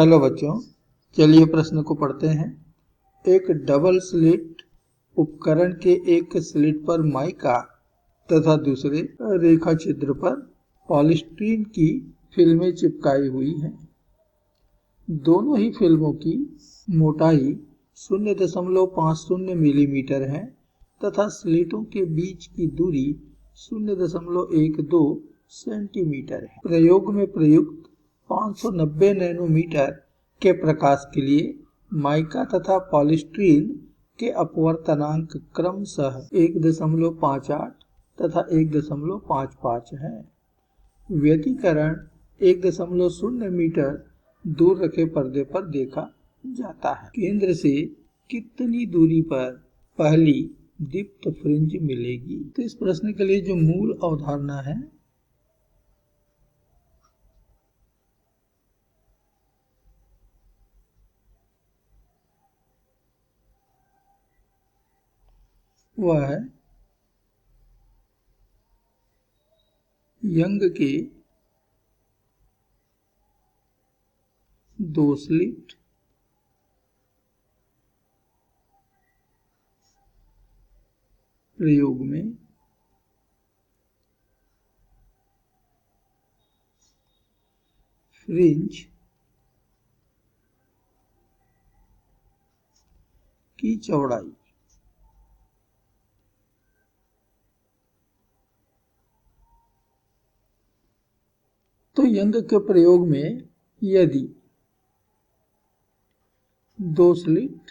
Hello बच्चों, चलिए प्रश्न को पढ़ते हैं। एक डबल स्लिट उपकरण के एक स्लिट पर माइका तथा दूसरे रेखा छिद्र पर पॉलीस्टीरीन की फिल्में चिपकाई हुई हैं। दोनों ही फिल्मों की मोटाई 0.50 मिलीमीटर है तथा स्लिटों के बीच की दूरी 0.12 सेंटीमीटर है। प्रयोग में प्रयुक्त 590 नैनोमीटर के प्रकाश के लिए माइका तथा पॉलीस्टीरीन के अपवर्तनांक क्रमशः 1.58 तथा 1.55 है। व्यतिकरण 1.0 मीटर दूर रखे पर्दे पर देखा जाता है। केंद्र से कितनी दूरी पर पहली दीप्त फ्रिंज मिलेगी? तो इस प्रश्न के लिए जो मूल अवधारणा है वह है यंग के दो स्लिट प्रयोग में फ्रिंज की चौड़ाई तो यंग के प्रयोग में यदि दो स्लिट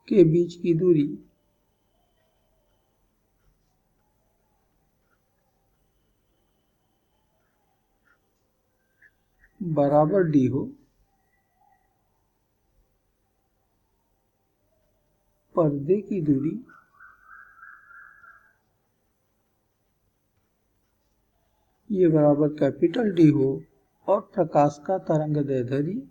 के बीच की दूरी बराबर डी हो, पर्दे की दूरी ये बराबर कैपिटल डी हो और प्रकाश का तरंगदैर्ध्य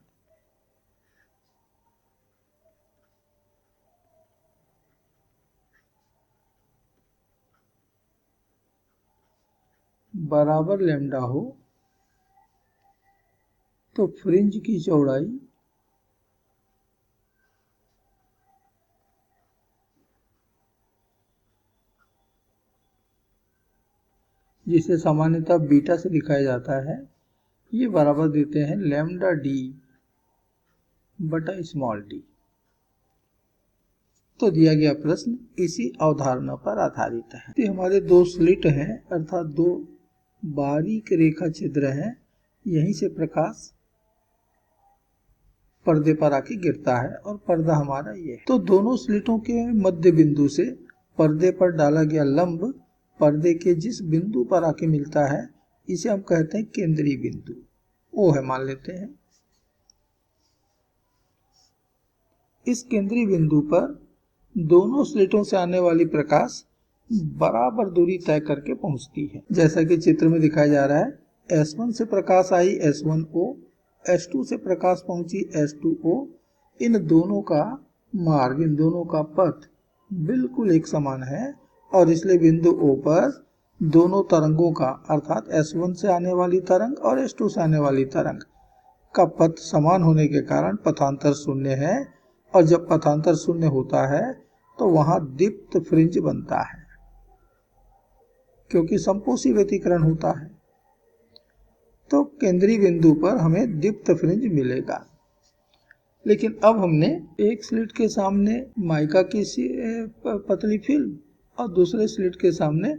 बराबर लैम्डा हो, तो फ्रिंज की चौड़ाई जिसे सामान्यतः बीटा से दिखाया जाता है, ये बराबर देते हैं लैम्डा डी बटा स्मॉल डी। तो दिया गया प्रश्न इसी अवधारणा पर आधारित है। तो हमारे दो स्लिट हैं, अर्थात दो बारीक रेखा छिद्र हैं, यहीं से प्रकाश पर्दे पर आके गिरता है और पर्दा हमारा ये है। तो दोनों स्लिटों के मध्य बिंदु से पर्दे पर डाला गया लंब पर्दे के जिस बिंदु पर आके मिलता है, इसे हम कहते हैं केंद्रीय बिंदु, वो है मान लेते हैं। इस केंद्रीय बिंदु पर दोनों स्लिटों से आने वाली प्रकाश बराबर दूरी तय करके पहुंचती है, जैसा कि चित्र में दिखाया जा रहा है। S1 से प्रकाश आई S1O, S2 से प्रकाश पहुंची S2O। इन दोनों का मार्ग, इन दोनों का पथ बिल्कुल एक समान है और इसलिए बिंदु O पर दोनों तरंगों का, अर्थात S1 से आने वाली तरंग और S2 से आने वाली तरंग का पथ समान होने के कारण पथांतर शून्य है, और जब पथांतर शून्य होता है तो वहां दीप्त फ्रिंज बनता है, क्योंकि संपोषी व्यतिकरण होता है। तो केंद्रीय बिंदु पर हमें दीप्त फ्रिंज मिलेगा। लेकिन अब हमने एक स्लिट के सामने माइका की पतली फिल्म और दूसरे स्लिट के सामने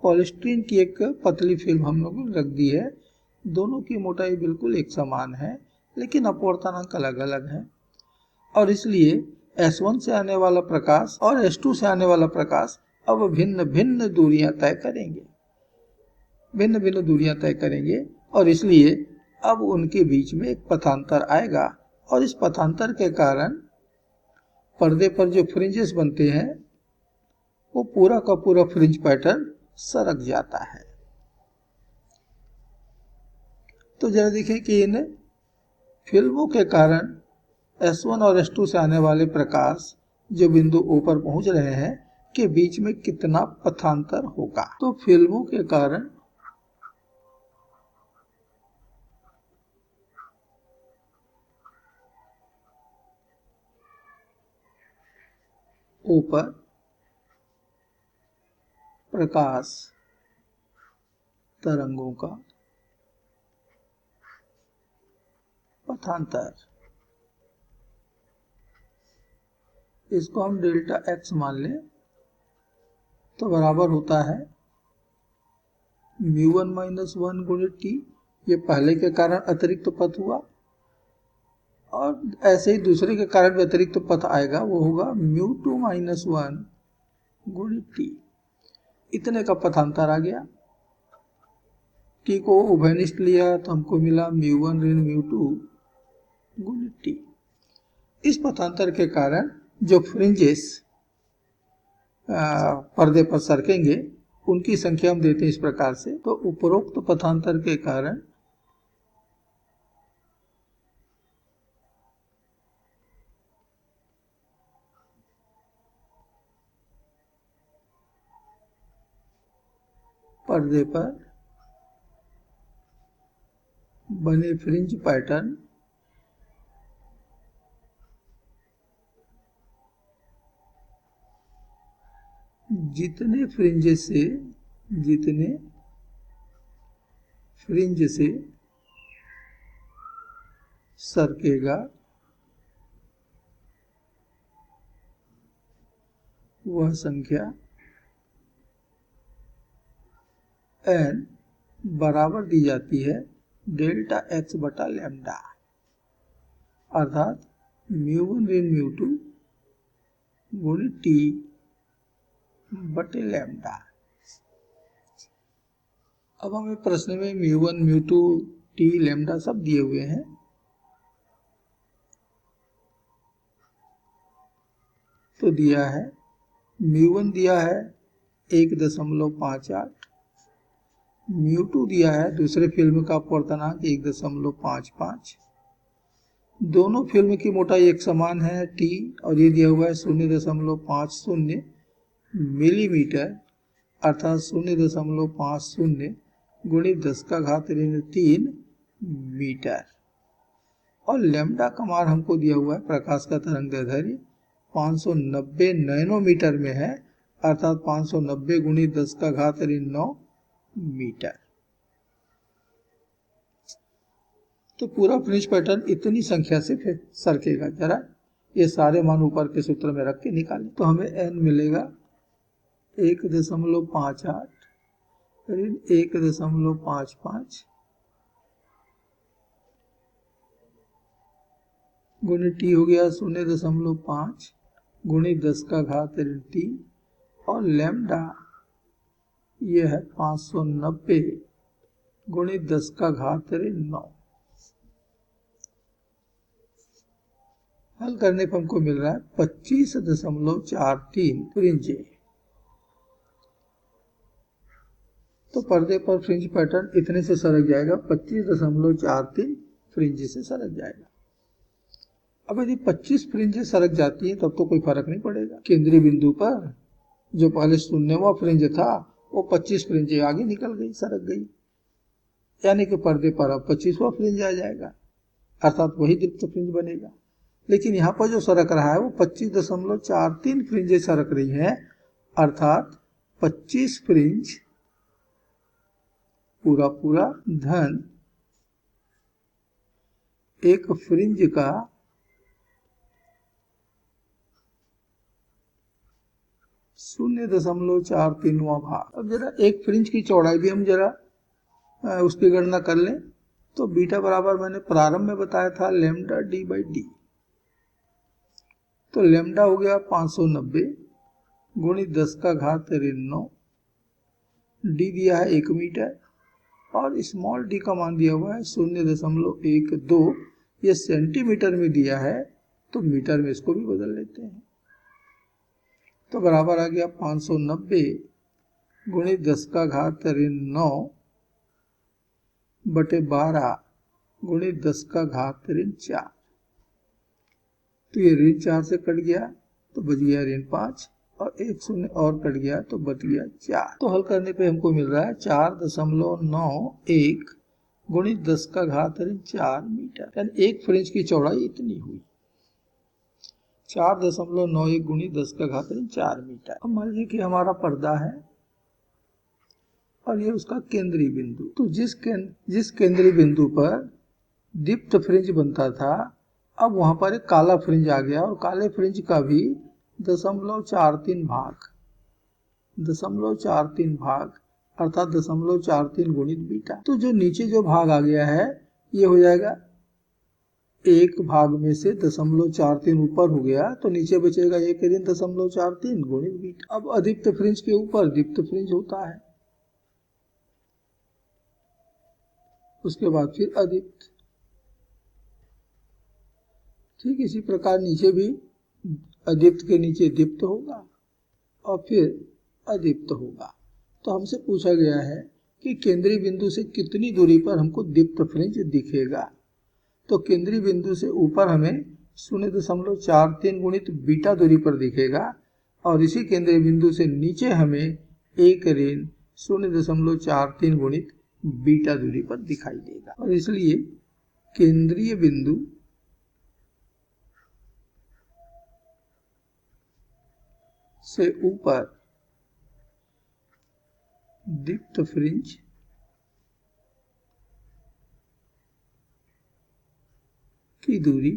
पॉलीस्टीरीन की एक पतली फिल्म हम लोगों ने रख दी है। दोनों की मोटाई बिल्कुल एक समान है, लेकिन अपवर्तनांक अलग अलग है, और इसलिए S1 से आने वाला प्रकाश और S2 से आने वाला प्रकाश अब भिन्न भिन्न दूरियां तय करेंगे, और इसलिए अब उनके बीच में एक पथांतर आएगा, और इस पथांतर के कारण पर्दे पर जो फ्रिंजेस बनते हैं वो पूरा का पूरा फ्रिंज पैटर्न सरक जाता है। तो जरा देखें कि इन फिल्मों के कारण S1 और S2 से आने वाले प्रकाश जो बिंदु O पर पहुंच रहे हैं के बीच में कितना पथांतर होगा। तो फिल्मों के कारण ऊपर प्रकाश तरंगों का पथांतर, इसको हम डेल्टा एक्स मान लें तो बराबर होता है μ1 - 1 गुणित टी। ये पहले के कारण अतिरिक्त पथ हुआ और ऐसे ही दूसरे के कारण भी अतिरिक्त पथ आएगा, वो होगा μ2 - 1 गुणित टी। इतने का पथांतर आ गया। टी को उभयनिष्ठ लिया तो हमको मिला μ1 ऋण μ2 गुणित टी। इस पथांतर के कारण जो फ्रिंजेस पर्दे पर सरकेंगे उनकी संख्या हम देते हैं इस प्रकार से। तो उपरोक्त पथांतर के कारण पर्दे पर बने फ्रिंज पैटर्न जितने फ्रिंज से सरकेगा वह संख्या n बराबर दी जाती है डेल्टा x बटा लैम्डा, अर्थात μ1 ऋण μ2 गुणित टी बटे लैम्डा। अब हमें प्रश्न में μ1 μ2 टी लैम्डा सब दिए हुए हैं। तो दिया है μ1 दिया है 1.58, μ2 दिया है दूसरे फिल्म का अपवर्तनांक 1.55। दोनों फिल्म की मोटाई एक समान है टी और ये दिया हुआ है 0.50 मिलीमीटर, अर्थात 0.50 गुणित 10 का घात ऋण 3 मीटर। और लैम्डा का मान हमको दिया हुआ है प्रकाश का तरंगदैर्ध्य 590 नैनोमीटर में है, अर्थात 590 गुणित 10 का घात ऋण 9 मीटर। तो पूरा फ्रिंज पैटर्न इतनी संख्या से फिर सरकेगा। जरा ये सारे मान ऊपर के सूत्र में रख के निकालें तो हमें n मिलेगा 1.58 ऋण 1.55 गुणित टी हो गया 0.5 गुणित 10 का घात ऋण 3 और लैम्डा ये है 590 गुणित 10 का घात ऋण 9। हल करने पर हमको मिल रहा है 25.43 फ्रिंज। तो पर्दे पर फ्रिंज पैटर्न इतने से सरक जाएगा, 25.43 फ्रिंज से सरक जाएगा। अब यदि 25 फ्रिंज सरक जाती है तब तो कोई फर्क नहीं पड़ेगा। केंद्रीय बिंदु पर जो पहले 0वां फ्रिंज था वो 25 फ्रिंज आगे निकल गई, सरक गई, यानी कि पर्दे पर अब 25वां फ्रिंज आ जाएगा, अर्थात वही दीप्त फ्रिंज बनेगा। लेकिन यहाँ पर जो सरक रहा है वो 25.43 फ्रिंजें सरक रही हैं, अर्थात 25 फ्रिंज पूरा धन एक फ्रिंज का 0.43वां भाग। अब जरा एक फ्रिंज की चौड़ाई भी हम जरा उसकी गणना कर लें तो बीटा बराबर मैंने प्रारंभ में बताया था लैम्डा डी बाई डी। तो लैम्डा हो गया 590 गुणित 10 का घात ऋण 9, डी दिया है 1 मीटर और स्मॉल डी का मान दिया हुआ है 0.12। ये सेंटीमीटर में दिया है तो मीटर में इसको भी बदल लेते हैं। तो बराबर आ गया 590 गुणित 10 का घात ऋण 9 बटे 12 गुणित 10 का घात ऋण 4। तो ये ऋण 4 से कट गया तो बच गया ऋण 5 और 1 शून्य और कट गया तो बच गया 4। तो हल करने पे हमको मिल रहा है 4.91 गुणित 10 का घात ऋण 4 मीटर, यानी एक फ्रिंज की चौड़ाई इतनी हुई। 4.91 गुणित 10 का घात 4 मीटर। अब मान लीजिए कि हमारा पर्दा है और ये उसका केंद्रीय बिंदु। तो जिस केंद्रीय बिंदु पर दीप्त फ्रिंज बनता था, अब वहां पर एक काला फ्रिंज आ गया और काले फ्रिंज का भी 0.43 भाग अर्थात 0.43 गुणित बीटा। तो जो नीचे जो भाग आ गया है ये हो जाएगा, एक भाग में से 0.43 ऊपर हो गया तो नीचे बचेगा 1 ऋण 0.43 गुणित बीटा। अब अदीप्त फ्रिंज के ऊपर दीप्त फ्रिंज होता है, उसके बाद फिर अदीप्त। ठीक इसी प्रकार नीचे भी अदीप्त के नीचे दीप्त होगा और फिर अदीप्त होगा। तो हमसे पूछा गया है कि केंद्रीय बिंदु से कितनी दूरी पर हमको दीप्त फ्रिंज दिखेगा। तो केंद्रीय बिंदु से ऊपर हमें 0.43 गुणित बीटा दूरी पर दिखेगा और इसी केंद्रीय बिंदु से नीचे हमें 1 ऋण 0.43 गुणित बीटा दूरी पर दिखाई देगा। और इसलिए केंद्रीय बिंदु से ऊपर दीप्त फ्रिंज की दूरी,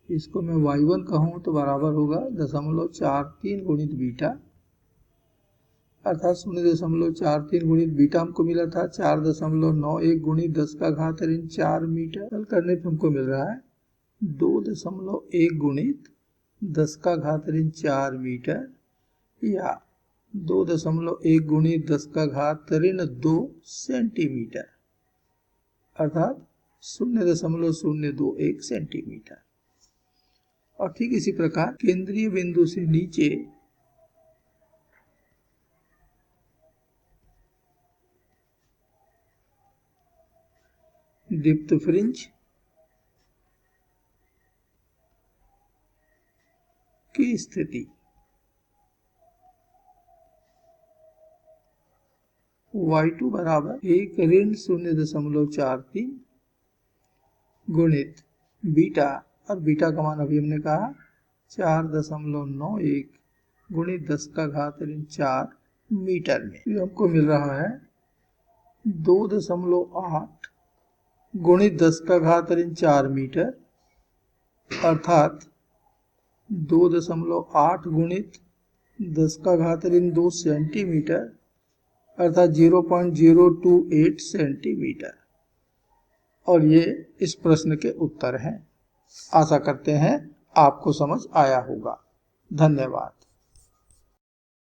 इसको मैं y1 कहूं तो बराबर होगा 0.43 गुणित बीटा अर्थात 0.43 गुणित बीटा हमको मिला था 4.91 गुणित 10 का घात 4 मीटर। हल करने पे हमको मिल रहा है 2.1 गुणित 10 का घात 4 मीटर या 2.1 गुणित 10 का घात 2 सेंटीमीटर अर्थात 0.021 सेंटीमीटर। और ठीक इसी प्रकार केंद्रीय बिंदु से नीचे दीप्त फ्रिंज की स्थिति y2 बराबर 1 ऋण 0.43 गुणित बीटा, और बीटा का मान अभी हमने कहा 4.91 गुणित 10 का घात 4 मीटर में। ये हमको मिल रहा है 2.8 गुणित 10 का घात 4 मीटर अर्थात 2.8 गुणित 10 का घात 2 सेंटीमीटर अर्थात 0.028 सेंटीमीटर। और ये इस प्रश्न के उत्तर हैं। आशा करते हैं आपको समझ आया होगा। धन्यवाद।